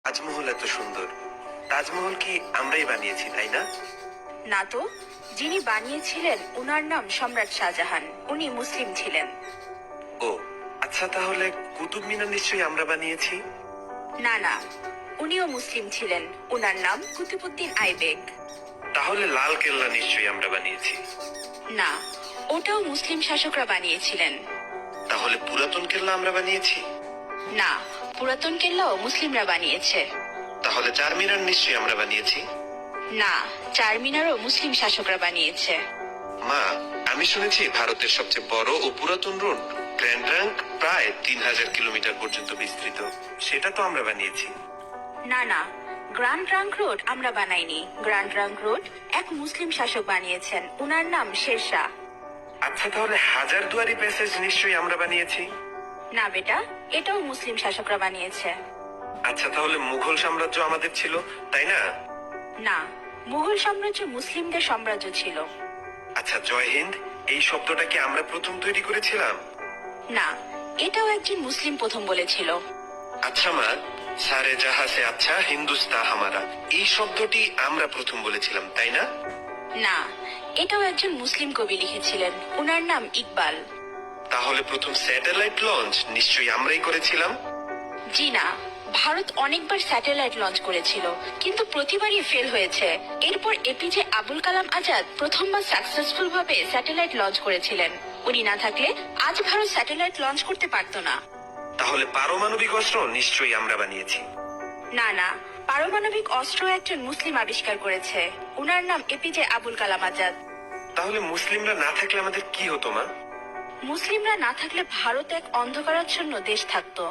তাজমহল এত সুন্দর, তাজমহল কি আমরাই বানিয়েছি তাই না? না তো, যিনি বানিয়েছিলেন উনার নাম সম্রাট শাহজাহান, উনি মুসলিম ছিলেন। ও আচ্ছা, তাহলে কুতুব মিনার নিশ্চয়ই আমরা বানিয়েছি। না না, উনিও মুসলিম ছিলেন, উনার নাম কুতুবউদ্দিন আইবেক। তাহলে লাল কেল্লা নিশ্চয়ই আমরা বানিয়েছি। না, ওটাও মুসলিম শাসকরা বানিয়েছিলেন। তাহলে পুরাতন কেল্লা আমরা বানিয়েছি। না, পুরাতন কেল্লাও মুসলিমরা বানিয়েছে। তাহলে চারমিনার নিশ্চয়ই আমরা বানিয়েছি। না, চারমিনারও মুসলিম শাসকরা বানিয়েছে। মা, আমি শুনেছি ভারতের সবচেয়ে বড় ও পুরাতন রোড গ্র্যান্ড ট্রাঙ্ক প্রায় 3000 কিলোমিটার পর্যন্ত বিস্তৃত, সেটা তো আমরা বানিয়েছি। না না, গ্র্যান্ড ট্রাঙ্ক রোড আমরা বানাইনি। গ্র্যান্ড ট্রাঙ্ক রোড এক মুসলিম শাসক বানিয়েছেন, উনার নাম শেরশাহ। আচ্ছা, তাহলে হাজারদুয়ারি প্যাসেজ নিশ্চয়ই আমরা বানিয়েছি। না বেটা, এটাও মুসলিম শাসকরা বানিয়েছে। আচ্ছা, তাহলে মুঘল সাম্রাজ্য আমাদের ছিল তাই না? না, মুঘল সাম্রাজ্য মুসলিমদের সাম্রাজ্য ছিল। আচ্ছা, জয় হিন্দ এই শব্দটা কি আমরা প্রথম তৈরি করেছিলাম? না, এটাও একজন মুসলিম প্রথম বলেছিল। আচ্ছা মা, সারে জাহা সে আচ্ছা হিন্দুস্তা হামারা এই শব্দটি আমরা প্রথম বলেছিলাম তাই না? না, এটাও একজন মুসলিম কবি লিখেছিলেন, উনার নাম ইকবাল। তাহলে প্রথম স্যাটেলাইট লঞ্চ নিশ্চয়ই আমরাই করেছিলাম। জি না, ভারত অনেকবার স্যাটেলাইট লঞ্চ করেছিল, কিন্তু প্রতিবারই ফেল হয়েছে। এরপর এপিজে আবুল কালাম আজাদ প্রথমবার সাকসেসফুল ভাবে স্যাটেলাইট লঞ্চ করেছিলেন। উনি না থাকলে আজ ভারত স্যাটেলাইট লঞ্চ করতে পারতো না। তাহলে পারমাণবিক অস্ত্র নিশ্চয়ই আমরা বানিয়েছি। না না, পারমাণবিক অস্ত্র একজন মুসলিম আবিষ্কার করেছে, উনার নাম এপিজে আবুল কালাম আজাদ। তাহলে মুসলিমরা না থাকলে আমাদের কি হতো মা? মুসলিমরা না থাকলে ভারত এক অন্ধকারাচ্ছন্ন দেশ থাকতো।